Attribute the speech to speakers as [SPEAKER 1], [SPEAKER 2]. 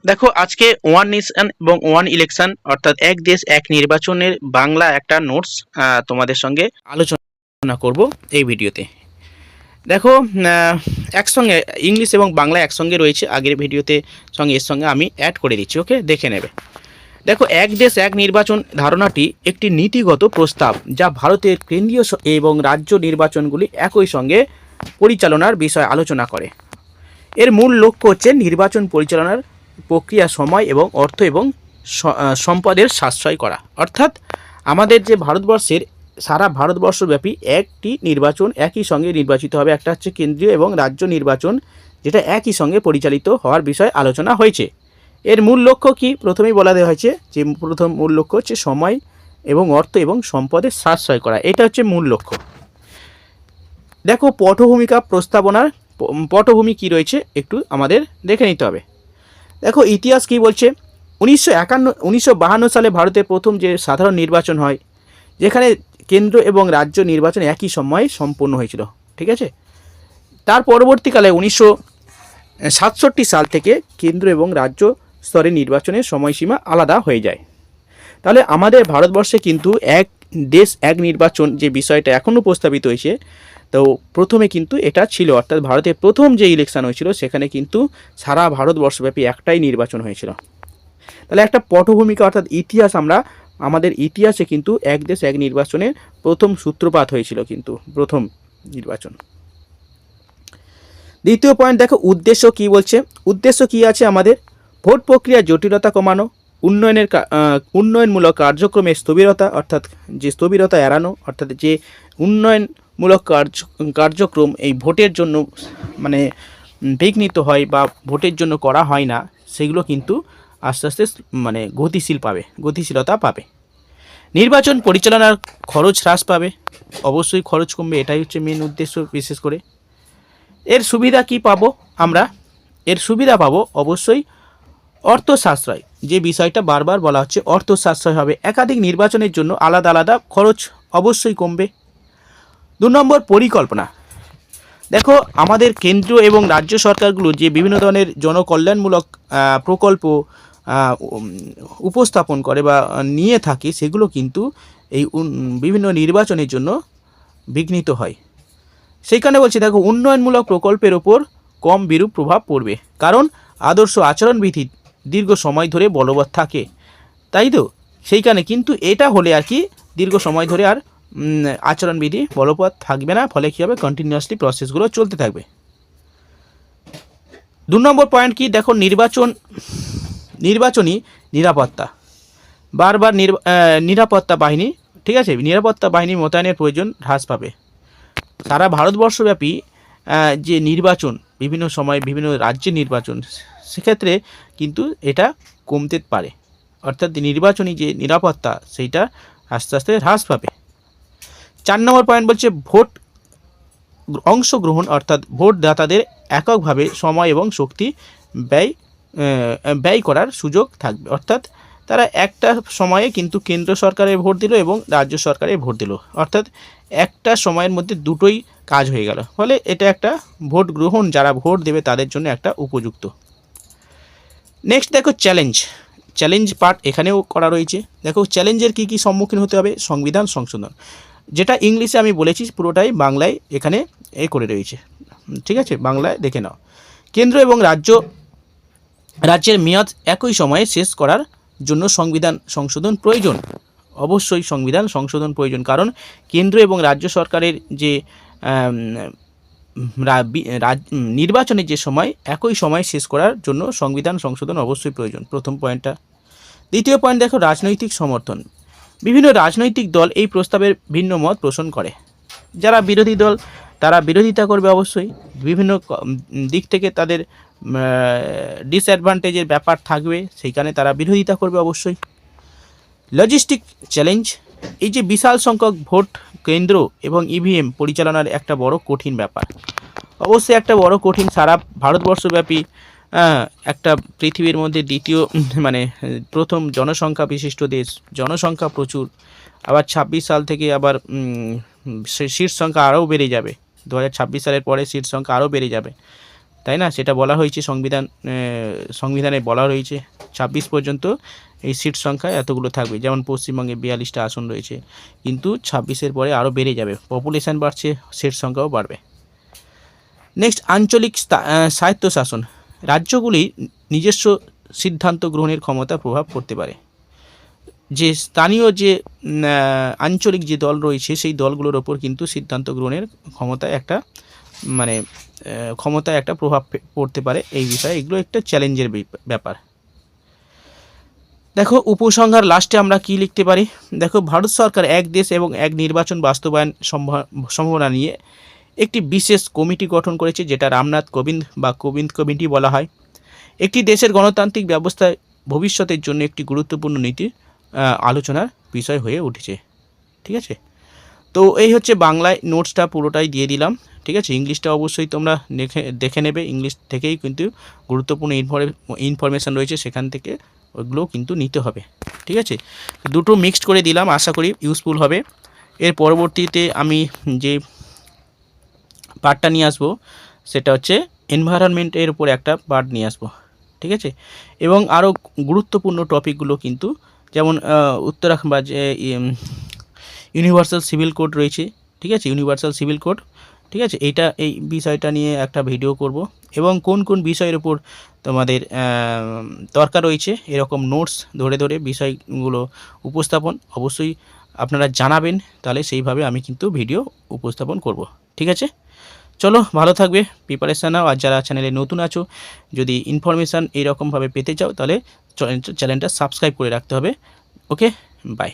[SPEAKER 1] দেখো আজকে one nation এবং ওয়ান ইলেকশন অর্থাৎ এক দেশ এক নির্বাচনের বাংলা একটা নোটস তোমাদের সঙ্গে আলোচনা করব এই ভিডিওতে। দেখো একসঙ্গে ইংলিশ এবং বাংলা একসঙ্গে রয়েছে আগের ভিডিওতে, সঙ্গে এর সঙ্গে আমি অ্যাড করে দিচ্ছি, ওকে দেখে নেবে। দেখো এক দেশ এক নির্বাচন ধারণাটি একটি নীতিগত প্রস্তাব যা ভারতের কেন্দ্রীয় এবং রাজ্য নির্বাচনগুলি একই সঙ্গে পরিচালনার বিষয়ে আলোচনা করে। এর মূল লক্ষ্য হচ্ছে নির্বাচন পরিচালনার প্রক্রিয়া, সময় এবং অর্থ এবং সম্পদের সাশ্রয় করা। অর্থাৎ আমাদের যে ভারতবর্ষের সারা ভারতবর্ষব্যাপী একটি নির্বাচন একই সঙ্গে নির্বাচিত হবে। একটা হচ্ছে কেন্দ্রীয় এবং রাজ্য নির্বাচন, যেটা একই সঙ্গে পরিচালিত হওয়ার বিষয়ে আলোচনা হয়েছে। এর মূল লক্ষ্য কি? প্রথমেই বলা দেওয়া হয়েছে যে প্রথম মূল লক্ষ্য হচ্ছে সময় এবং অর্থ এবং সম্পদের সাশ্রয় করা, এটা হচ্ছে মূল লক্ষ্য। দেখো পটভূমিকা প্রস্তাবনার পটভূমি কি রয়েছে একটু আমাদের দেখে নিতে হবে। দেখো ইতিহাস কি বলছে। 1952 সালে ভারতের প্রথম যে সাধারণ নির্বাচন হয়, যেখানে কেন্দ্র এবং রাজ্য নির্বাচন একই সময়ে সম্পন্ন হয়েছিল, ঠিক আছে। তার পরবর্তীকালে 1967 সাল থেকে কেন্দ্র এবং রাজ্য স্তরে নির্বাচনের সময়সীমা আলাদা হয়ে যায়। তাহলে আমাদের ভারতবর্ষে কিন্তু এক দেশ এক নির্বাচন যে বিষয়টা এখনও প্রস্তাবিত হয়েছে, তো প্রথমে কিন্তু এটা ছিল, অর্থাৎ ভারতের প্রথম যে ইলেকশন হয়েছিল সেখানে কিন্তু সারা ভারতবর্ষব্যাপী একটাই নির্বাচন হয়েছিল। তাহলে একটা পটভূমিকা অর্থাৎ ইতিহাস, আমরা আমাদের ইতিহাসে কিন্তু এক দেশ এক নির্বাচনের প্রথম সূত্রপাত হয়েছিল, কিন্তু প্রথম নির্বাচন। দ্বিতীয় পয়েন্ট দেখো উদ্দেশ্য কি বলছে। উদ্দেশ্য কি আছে আমাদের? ভোট প্রক্রিয়ার জটিলতা কমানো, উন্নয়নমূলক কার্যক্রমের স্থবিরতা, অর্থাৎ যে স্থবিরতা এড়ানো, অর্থাৎ যে উন্নয়নমূলক কার্যক্রম এই ভোটের জন্য মানে বিঘ্নিত হয় বা ভোটের জন্য করা হয় না, সেগুলো কিন্তু আস্তে আস্তে মানে গতিশীলতা পাবে। নির্বাচন পরিচালনার খরচ হ্রাস পাবে, অবশ্যই খরচ কমবে, এটাই হচ্ছে মেন উদ্দেশ্য। বিশেষ করে এর সুবিধা কি পাবো আমরা? এর সুবিধা পাবো অবশ্যই অর্থ সাশ্রয়, যে বিষয়টা বারবার বলা হচ্ছে, অর্থ সাশ্রয় হবে। একাধিক নির্বাচনের জন্য আলাদা আলাদা খরচ অবশ্যই কমবে। 2 নম্বর পরিকল্পনা। দেখো আমাদের কেন্দ্র এবং রাজ্য সরকারগুলো যে বিভিন্ন ধরনের জনকল্যাণমূলক প্রকল্প উপস্থাপন করে বা নিয়ে থাকে, সেগুলো কিন্তু এই বিভিন্ন নির্বাচনের জন্য বিঘ্নিত হয়। সেইখানে বলছি দেখো উন্নয়নমূলক প্রকল্পের ওপর কম বিরূপ প্রভাব পড়বে, কারণ আদর্শ আচরণবিধি দীর্ঘ সময় ধরে বলবৎ থাকে, তাই তো। সেইখানে কিন্তু এটা হলে আর কি দীর্ঘ সময় ধরে আর আচরণবিধি বলবৎ থাকবে না, ফলে কী হবে? কন্টিনিউয়াসলি প্রসেসগুলো চলতে থাকবে। 2 নম্বর পয়েন্ট কি? দেখো নির্বাচনী নিরাপত্তা। বারবার নিরাপত্তা বাহিনী, ঠিক আছে, নিরাপত্তা বাহিনী মোতায়েনের প্রয়োজন হ্রাস পাবে। সারা ভারতবর্ষব্যাপী যে নির্বাচন, বিভিন্ন সময় বিভিন্ন রাজ্যের নির্বাচন, সেক্ষেত্রে কিন্তু এটা কমতে পারে, অর্থাৎ নির্বাচনী যে নিরাপত্তা সেইটা আস্তে আস্তে হ্রাস পাবে। 4 নম্বর পয়েন্ট বলছে ভোট অংশগ্রহণ, অর্থাৎ ভোটদাতাদের এককভাবে সময় এবং শক্তি ব্যয় করার সুযোগ থাকবে। অর্থাৎ তারা একটা সময়ে কিন্তু কেন্দ্র সরকারের ভোট দিল এবং রাজ্য সরকারের ভোট দিল, অর্থাৎ একটা সময়ের মধ্যে দুটোই কাজ হয়ে গেল, ফলে এটা একটা ভোট গ্রহণ, যারা ভোট দেবে তাদের জন্য একটা উপযুক্ত। নেক্সট দেখো চ্যালেঞ্জ পার্ট এখানেও করা রয়েছে। দেখো চ্যালেঞ্জের কী কী সম্মুখীন হতে হবে? সংবিধান সংশোধন, যেটা ইংলিশে আমি বলেছি, পুরোটাই বাংলায় এখানে করে রয়েছে, ঠিক আছে, বাংলায় দেখে নাও। কেন্দ্র এবং রাজ্যের মেয়াদ একই সময়ে শেষ করার জন্য সংবিধান সংশোধন প্রয়োজন। অবশ্যই সংবিধান সংশোধন প্রয়োজন, কারণ কেন্দ্র এবং রাজ্য সরকারের যে নির্বাচনের যে সময় একই সময় শেষ করার জন্য সংবিধান সংশোধন অবশ্যই প্রয়োজন, প্রথম পয়েন্টটা। দ্বিতীয় পয়েন্ট দেখো রাজনৈতিক সমর্থন। বিভিন্ন রাজনৈতিক দল এই প্রস্তাবের ভিন্ন মত পোষণ করে। যারা বিরোধী দল তারা বিরোধিতা করবে, অবশ্যই বিভিন্ন দিক থেকে তাদের ডিসঅ্যাডভান্টেজের ব্যাপার থাকবে, সেইখানে তারা বিরোধিতা করবে অবশ্যই। লজিস্টিক চ্যালেঞ্জ, এই যে বিশাল সংখ্যক ভোট কেন্দ্র এবং ইভিএম পরিচালনার একটা বড় কঠিন ব্যাপার, অবশ্যই একটা বড় কঠিন। সারা ভারতবর্ষব্যাপী একটা পৃথিবীর মধ্যে দ্বিতীয় মানে প্রথম জনসংখ্যা বিশিষ্ট দেশ, জনসংখ্যা প্রচুর, আবার 26 সাল থেকে আবার সিট সংখ্যা আরও বেড়ে যাবে, 2026 সালের পরে সিট সংখ্যা আরও বেড়ে যাবে। তাই না? সেটা বলা হয়েছে সংবিধানে বলা রয়েছে 26 পর্যন্ত এই সিট সংখ্যা এতগুলো থাকবে। যেমন পশ্চিমবঙ্গে 42টা আসন রয়েছে, কিন্তু 26-এর পরে আরও বেড়ে যাবে, পপুলেশন বাড়ছে, সিট সংখ্যাও বাড়বে। নেক্সট, আঞ্চলিক স্বায়ত্তশাসন। রাজ্যগুলি নিজস্ব সিদ্ধান্ত গ্রহণের ক্ষমতা প্রভাব পড়তে পারে। যে স্থানীয় যে আঞ্চলিক যে দল রয়েছে সেই দলগুলোর ওপর কিন্তু সিদ্ধান্ত গ্রহণের ক্ষমতায় একটা প্রভাব পড়তে পারে এই বিষয়ে। এগুলো একটা চ্যালেঞ্জের ব্যাপার। দেখো উপসংহার লাস্টে আমরা কি লিখতে পারি। দেখো, ভারত সরকার এক দেশ এবং এক নির্বাচন বাস্তবায়ন সম্ভাবনা নিয়ে একটি বিশেষ কমিটি গঠন করেছে, যেটা রামনাথ কোবিন্দ বা কোবিন্দ কমিটি বলা হয়। একটি দেশের গণতান্ত্রিক ব্যবস্থায় ভবিষ্যতের জন্য একটি গুরুত্বপূর্ণ নীতি আলোচনার বিষয় হয়ে উঠেছে। ঠিক আছে, তো এই হচ্ছে বাংলায় নোটসটা পুরোটাই দিয়ে দিলাম। ঠিক আছে, ইংলিশটা অবশ্যই তোমরা দেখে নেবে, ইংলিশ থেকেই কিন্তু গুরুত্বপূর্ণ ইনফরমেশান রয়েছে, সেখান থেকে ওইগুলো কিন্তু নিতে হবে। ঠিক আছে, দুটো মিক্সড করে দিলাম, আশা করি ইউজফুল হবে। এর পরবর্তীতে আমি যে পার্টটা নিয়ে আসবো সেটা হচ্ছে এনভায়রনমেন্টের উপর একটা পার্ট নিয়ে আসবো। ঠিক আছে, এবং আরও গুরুত্বপূর্ণ টপিকগুলো কিন্তু, যেমন উত্তরাখণ্ড বা যে ইউনিভার্সাল সিভিল কোড রয়েছে। ঠিক আছে, ইউনিভার্সাল সিভিল কোড, ঠিক আছে, এই বিষয়টা নিয়ে একটা ভিডিও করব, এবং কোন কোন বিষয়ের উপর তোমাদের দরকার রয়েছে এরকম নোটস ধরে ধরে বিষয়গুলো উপস্থাপন অবশ্যই আপনারা জানাবেন, তাহলে সেইভাবে আমি কিন্তু ভিডিও উপস্থাপন করব। ঠিক আছে, চলো ভালো থাকবে, প্রিপারেশান নাও। আর যারা চ্যানেলে নতুন আছো, যদি ইনফরমেশান এইরকমভাবে পেতে চাও, তাহলে চ্যানেলটা সাবস্ক্রাইব করে রাখতে হবে। ওকে, বাই।